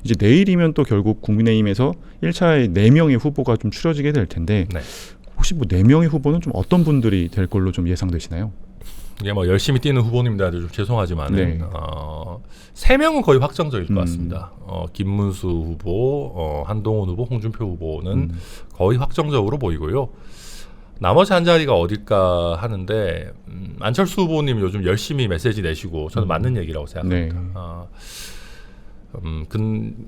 이제 내일이면 또 결국 국민의힘에서 1차에 4명의 후보가 좀 추려지게 될 텐데 네. 혹시 뭐 4명의 후보는 좀 어떤 분들이 될 걸로 좀 예상되시나요? 이게 뭐 열심히 뛰는 후보님들한테 좀 죄송하지만 네. 3명은 거의 확정적일 것 같습니다. 김문수 후보, 한동훈 후보, 홍준표 후보는 거의 확정적으로 보이고요. 나머지 한 자리가 어딜까 하는데 안철수 후보님 요즘 열심히 메시지 내시고 저는 맞는 얘기라고 생각합니다. 네.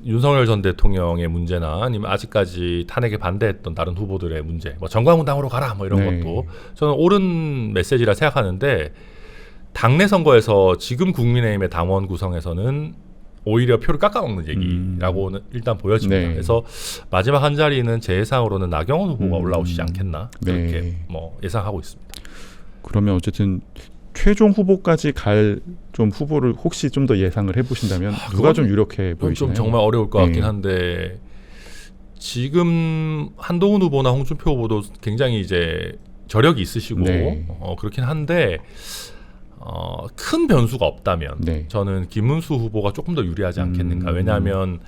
윤석열 전 대통령의 문제나 아니면 아직까지 탄핵에 반대했던 다른 후보들의 문제, 뭐 정광훈당으로 가라 뭐 이런 네. 것도 저는 옳은 메시지라 생각하는데 당내 선거에서 지금 국민의힘의 당원 구성에서는 오히려 표를 깎아먹는 얘기라고는 일단 보여집니다. 네. 그래서 마지막 한 자리는 제 예상으로는 나경원 후보가 올라오시지 않겠나 그렇게 네. 뭐 예상하고 있습니다. 그러면 어쨌든 최종 후보까지 갈 좀 후보를 혹시 좀 더 예상을 해보신다면 누가 좀 유력해 그건 보이시나요? 좀 정말 어려울 것 같긴 네. 한데 지금 한동훈 후보나 홍준표 후보도 굉장히 이제 저력이 있으시고 네. 그렇긴 한데 큰 변수가 없다면 네. 저는 김문수 후보가 조금 더 유리하지 않겠는가. 왜냐하면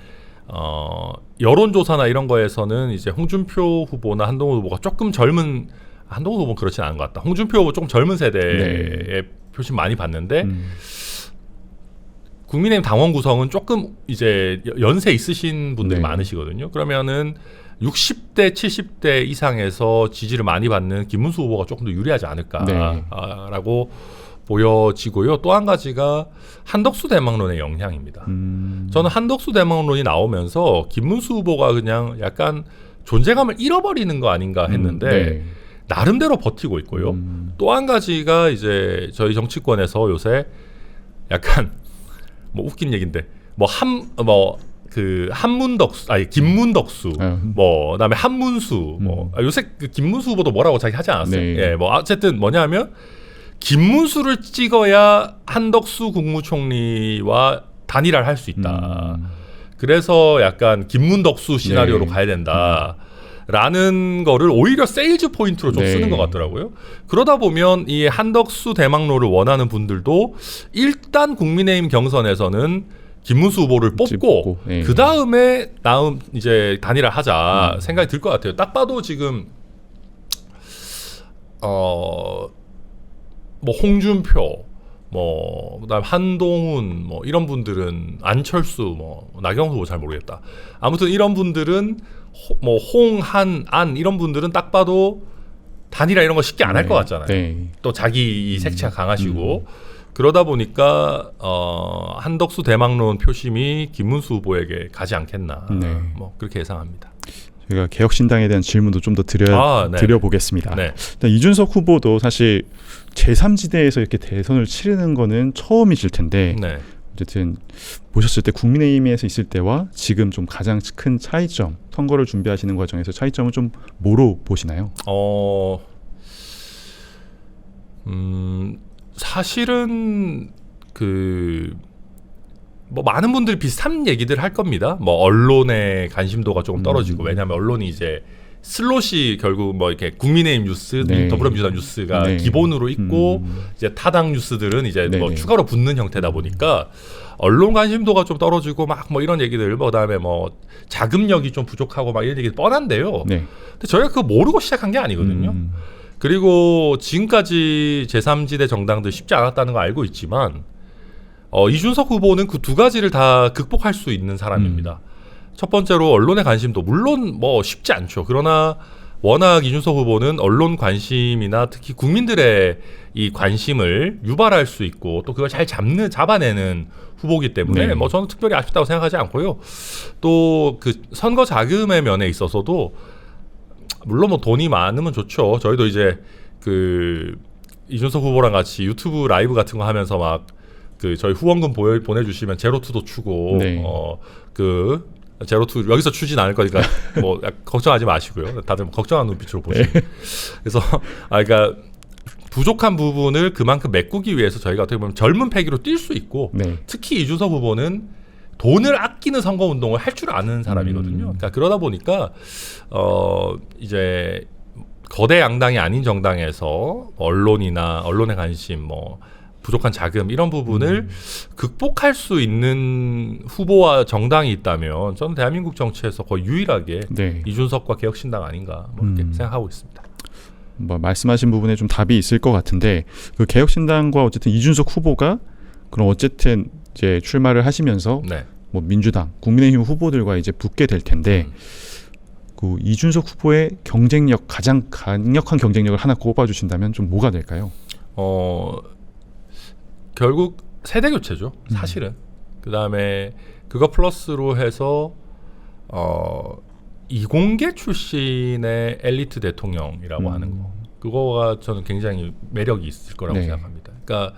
여론조사나 이런 거에서는 이제 홍준표 후보나 한동훈 후보가 조금 젊은 한동훈 후보는 그렇진 않은 것 같다. 홍준표 후보 조금 젊은 세대의 네. 표심 많이 받는데 국민의힘 당원 구성은 조금 이제 연세 있으신 분들이 네. 많으시거든요. 그러면은 60대, 70대 이상에서 지지를 많이 받는 김문수 후보가 조금 더 유리하지 않을까라고 보여지고요. 또 한 가지가 한덕수 대망론의 영향입니다. 저는 한덕수 대망론이 나오면서 김문수 후보가 그냥 약간 존재감을 잃어버리는 거 아닌가 했는데 네. 나름대로 버티고 있고요. 또 한 가지가 이제 저희 정치권에서 요새 약간 뭐 웃긴 얘기인데 한문덕수 아니 김문덕수 뭐 그다음에 한문수 뭐 요새 그 김문수 후보도 뭐라고 자기 하지 않았어요. 네. 예, 뭐 어쨌든 뭐냐면 김문수를 찍어야 한덕수 국무총리와 단일화를 할 수 있다. 그래서 약간 김문덕수 시나리오로 네. 가야 된다. 라는 거를 오히려 세일즈 포인트로 좀 네. 쓰는 것 같더라고요. 그러다 보면 이 한덕수 대망로를 원하는 분들도 일단 국민의힘 경선에서는 김문수 후보를 뽑고 네. 그 다음에 이제 단일화 하자 생각이 들 것 같아요. 딱 봐도 지금 뭐 홍준표 그다음 한동훈 이런 분들은 안철수 나경원 후보 잘 모르겠다. 아무튼 이런 분들은 홍한 이런 분들은 딱 봐도 단일화 이런 거 쉽게 안 할 것 같잖아요. 네. 또 자기 색채가 강하시고 그러다 보니까 한덕수 대망론 표심이 김문수 후보에게 가지 않겠나. 네. 그렇게 예상합니다. 저희가 개혁신당에 대한 질문도 좀 더 드려보겠습니다. 네. 일단 이준석 후보도 사실 제3지대에서 이렇게 대선을 치르는 거는 처음이실 텐데 네. 어쨌든 보셨을 때 국민의힘에서 있을 때와 지금 좀 가장 큰 차이점, 선거를 준비하시는 과정에서 차이점은 좀 뭐로 보시나요? 사실은 많은 분들이 비슷한 얘기들 할 겁니다. 언론의 관심도가 조금 떨어지고 왜냐하면 언론이 이제 슬롯이 결국 이렇게 국민의힘 뉴스, 네. 더불어민주당 뉴스가 네. 기본으로 있고 이제 타당 뉴스들은 이제 네. 추가로 붙는 형태다 보니까 언론 관심도가 좀 떨어지고 이런 얘기들 그다음에 자금력이 좀 부족하고 이런 얘기 뻔한데요. 네. 근데 저희가 그거 모르고 시작한 게 아니거든요. 그리고 지금까지 제3지대 정당들 쉽지 않았다는 거 알고 있지만 이준석 후보는 그 두 가지를 다 극복할 수 있는 사람입니다. 첫 번째로 언론의 관심도 물론 쉽지 않죠. 그러나 워낙 이준석 후보는 언론 관심이나 특히 국민들의 이 관심을 유발할 수 있고 또 그걸 잘 잡아내는 후보이기 때문에 네. 저는 특별히 아쉽다고 생각하지 않고요. 또 그 선거 자금의 면에 있어서도 물론 돈이 많으면 좋죠. 저희도 이제 이준석 후보랑 같이 유튜브 라이브 같은 거 하면서 저희 후원금 보내주시면 제로투도 추고 네. 제로투 여기서 추진 않을 거니까 걱정하지 마시고요. 다들 걱정하는 눈빛으로 보시고. 네. 그래서 그러니까 부족한 부분을 그만큼 메꾸기 위해서 저희가 어떻게 보면 젊은 패기로 뛸 수 있고 네. 특히 이준석 후보는 돈을 아끼는 선거 운동을 할 줄 아는 사람이거든요. 그러니까 그러다 보니까 이제 거대 양당이 아닌 정당에서 언론이나 언론의 관심 부족한 자금 이런 부분을 극복할 수 있는 후보와 정당이 있다면 저는 대한민국 정치에서 거의 유일하게 네. 이준석과 개혁신당 아닌가 뭐 이렇게 생각하고 있습니다. 뭐 말씀하신 부분에 좀 답이 있을 것 같은데 그 개혁신당과 어쨌든 이준석 후보가 그럼 어쨌든 이제 출마를 하시면서 네. 뭐 민주당, 국민의힘 후보들과 이제 붙게 될 텐데 그 이준석 후보의 경쟁력 가장 강력한 경쟁력을 하나 꼽아주신다면 좀 뭐가 될까요? 결국 세대 교체죠. 사실은. 그다음에 그거 플러스로 해서 이공계 출신의 엘리트 대통령이라고 하는 거. 그거가 저는 굉장히 매력이 있을 거라고 네. 생각합니다. 그러니까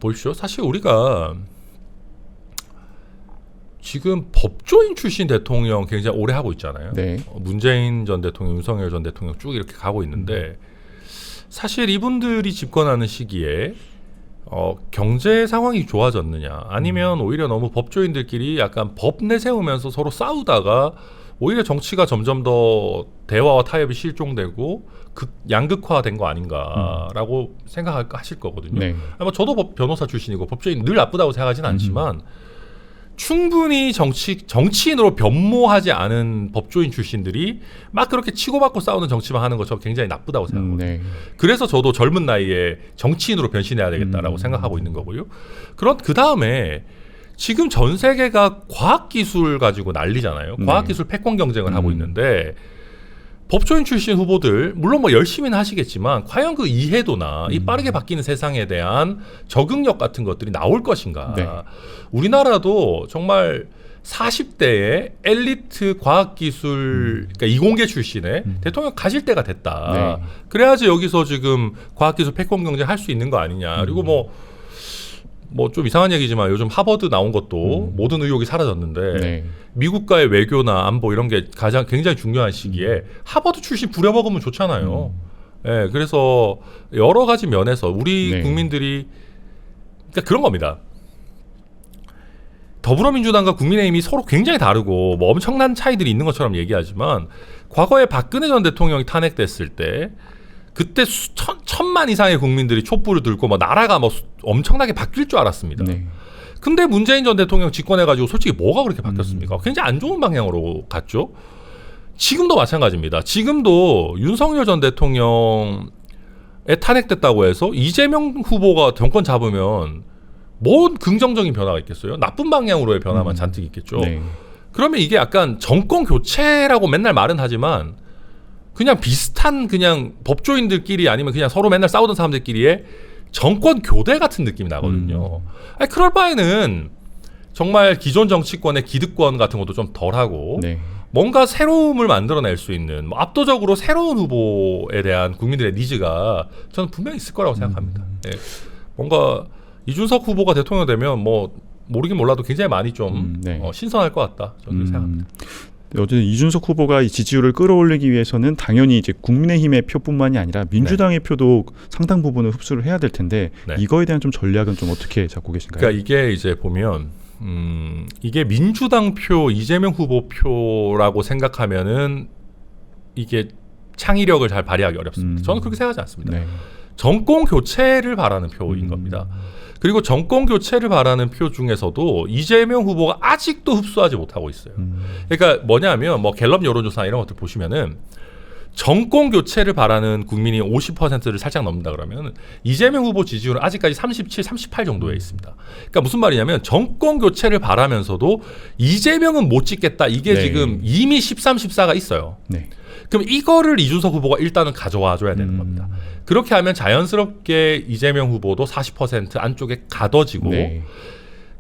보십시오. 사실 우리가 지금 법조인 출신 대통령 굉장히 오래 하고 있잖아요. 네. 문재인 전 대통령, 윤석열 전 대통령 쭉 이렇게 가고 있는데 사실 이분들이 집권하는 시기에 경제 상황이 좋아졌느냐 아니면 오히려 너무 법조인들끼리 약간 법 내세우면서 서로 싸우다가 오히려 정치가 점점 더 대화와 타협이 실종되고 양극화된 거 아닌가라고 생각하실 거거든요. 네. 뭐 저도 변호사 출신이고 법조인 늘 나쁘다고 생각하지는 않지만 충분히 정치인으로 변모하지 않은 법조인 출신들이 막 그렇게 치고받고 싸우는 정치만 하는 거 저 굉장히 나쁘다고 생각하거든요. 네. 그래서 저도 젊은 나이에 정치인으로 변신해야 되겠다라고 생각하고 있는 거고요. 그 다음에 지금 전 세계가 과학기술 가지고 난리잖아요. 네. 과학기술 패권 경쟁을 하고 있는데 법조인 출신 후보들 물론 뭐 열심히는 하시겠지만 과연 그 이해도나 이 빠르게 바뀌는 세상에 대한 적응력 같은 것들이 나올 것인가. 네. 우리나라도 정말 40대에 엘리트 과학기술 그러니까 이공계 출신의 대통령 가질 때가 됐다. 네. 그래야지 여기서 지금 과학기술 패권 경쟁 할 수 있는 거 아니냐. 그리고 뭐 좀 이상한 얘기지만 요즘 하버드 나온 것도 모든 의혹이 사라졌는데 네. 미국과의 외교나 안보 이런 게 가장 굉장히 중요한 시기에 하버드 출신 부려먹으면 좋잖아요. 예, 그래서 여러 가지 면에서 우리 네. 국민들이 그러니까 그런 겁니다. 더불어민주당과 국민의힘이 서로 굉장히 다르고 뭐 엄청난 차이들이 있는 것처럼 얘기하지만 과거에 박근혜 전 대통령이 탄핵됐을 때 그때 천만 이상의 국민들이 촛불을 들고 뭐 나라가 뭐 엄청나게 바뀔 줄 알았습니다. 네. 근데 문재인 전 대통령 집권해가지고 솔직히 뭐가 그렇게 바뀌었습니까? 굉장히 안 좋은 방향으로 갔죠. 지금도 마찬가지입니다. 지금도 윤석열 전 대통령에 탄핵됐다고 해서 이재명 후보가 정권 잡으면 뭔 긍정적인 변화가 있겠어요? 나쁜 방향으로의 변화만 잔뜩 있겠죠. 네. 그러면 이게 약간 정권 교체라고 맨날 말은 하지만 그냥 비슷한 그냥 법조인들끼리 아니면 그냥 서로 맨날 싸우던 사람들끼리의 정권 교대 같은 느낌이 나거든요. 아니, 그럴 바에는 정말 기존 정치권의 기득권 같은 것도 좀 덜하고 네. 뭔가 새로움을 만들어낼 수 있는 뭐 압도적으로 새로운 후보에 대한 국민들의 니즈가 저는 분명히 있을 거라고 생각합니다. 예. 뭔가 이준석 후보가 대통령 되면 뭐 모르긴 몰라도 굉장히 많이 좀 네. 신선할 것 같다. 저는 그렇게 생각합니다. 어쨌든 이준석 후보가 이 지지율을 끌어올리기 위해서는 당연히 이제 국민의힘의 표뿐만이 아니라 민주당의 표도 상당 부분을 흡수를 해야 될 텐데 네. 이거에 대한 좀 전략은 좀 어떻게 잡고 계신가요? 그러니까 이게 이제 보면 이게 민주당 표, 이재명 후보 표라고 생각하면은 이게 창의력을 잘 발휘하기 어렵습니다. 저는 그렇게 생각하지 않습니다. 네. 정권 교체를 바라는 표인 겁니다. 그리고 정권 교체를 바라는 표 중에서도 이재명 후보가 아직도 흡수하지 못하고 있어요. 그러니까 뭐냐면 뭐 갤럽 여론조사 이런 것들 보시면은 정권 교체를 바라는 국민이 50%를 살짝 넘는다 그러면 이재명 후보 지지율은 아직까지 37, 38 정도에 있습니다. 그러니까 무슨 말이냐면 정권 교체를 바라면서도 이재명은 못 찍겠다. 이게 네. 지금 이미 13, 14가 있어요. 네. 그럼 이거를 이준석 후보가 일단은 가져와 줘야 되는 겁니다. 그렇게 하면 자연스럽게 이재명 후보도 40% 안쪽에 가둬지고 네.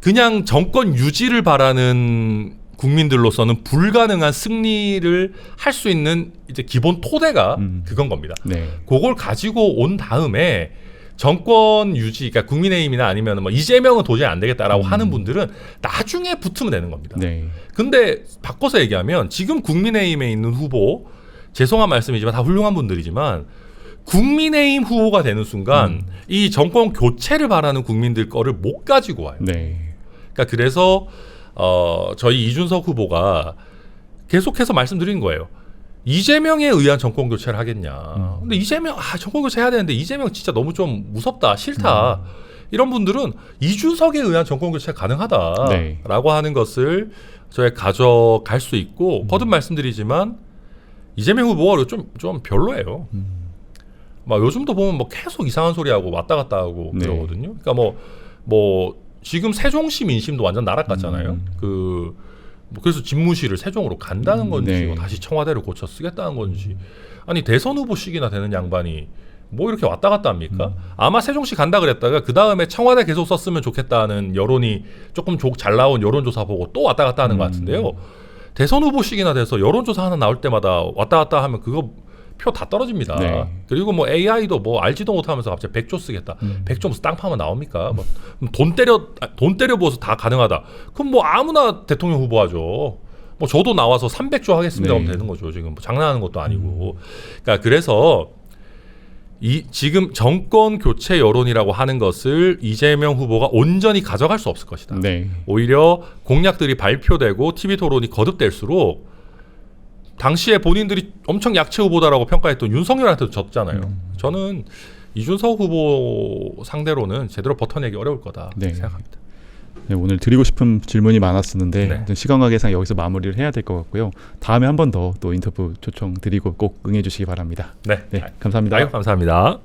그냥 정권 유지를 바라는 국민들로서는 불가능한 승리를 할 수 있는 이제 기본 토대가 그건 겁니다. 네. 그걸 가지고 온 다음에 정권 유지, 그러니까 국민의힘이나 아니면 뭐 이재명은 도저히 안 되겠다라고 하는 분들은 나중에 붙으면 되는 겁니다. 네. 근데 바꿔서 얘기하면 지금 국민의힘에 있는 후보, 죄송한 말씀이지만 다 훌륭한 분들이지만 국민의힘 후보가 되는 순간 이 정권 교체를 바라는 국민들 거를 못 가지고 와요. 네. 그러니까 그래서 저희 이준석 후보가 계속해서 말씀드린 거예요. 이재명에 의한 정권 교체를 하겠냐. 음. 근데 이재명 정권 교체 해야 되는데 이재명 진짜 너무 좀 무섭다, 싫다. 이런 분들은 이준석에 의한 정권 교체 가능하다라고 네. 하는 것을 저희 가져갈 수 있고 거듭 말씀드리지만 이재명 후보가 좀 별로예요. 막 요즘도 보면 뭐 계속 이상한 소리 하고 왔다 갔다 하고 네. 그러거든요. 그러니까 뭐 지금 세종시 민심도 완전 나락갔잖아요. 그래서 집무실을 세종으로 간다는 건지 네. 뭐 다시 청와대를 고쳐 쓰겠다는 건지 아니 대선 후보식이나 되는 양반이 뭐 이렇게 왔다 갔다 합니까? 아마 세종시 간다 그랬다가 그 다음에 청와대 계속 썼으면 좋겠다는 여론이 조금 잘 나온 여론조사 보고 또 왔다 갔다 하는 것 같은데요. 대선 후보식이나 돼서 여론조사 하나 나올 때마다 왔다 갔다 하면 그거 표 다 떨어집니다. 네. 그리고 뭐 AI도 뭐 알지도 못하면서 갑자기 100조 쓰겠다. 100조 무슨 땅 파면 나옵니까? 뭐 돈 때려 부어서 다 가능하다. 그럼 뭐 아무나 대통령 후보하죠. 뭐 저도 나와서 300조 하겠습니다 하면 되는 거죠. 지금 뭐 장난하는 것도 아니고. 그러니까 그래서 지금 정권 교체 여론이라고 하는 것을 이재명 후보가 온전히 가져갈 수 없을 것이다. 네. 오히려 공약들이 발표되고 TV 토론이 거듭될수록 당시에 본인들이 엄청 약체 후보다라고 평가했던 윤석열한테도 졌잖아요. 저는 이준석 후보 상대로는 제대로 버텨내기 어려울 거다 네. 생각합니다. 네, 오늘 드리고 싶은 질문이 많았었는데 네. 시간 관계상 여기서 마무리를 해야 될 것 같고요. 다음에 한 번 더 또 인터뷰 초청 드리고 꼭 응해 주시기 바랍니다. 네, 네, 감사합니다. 아유, 감사합니다.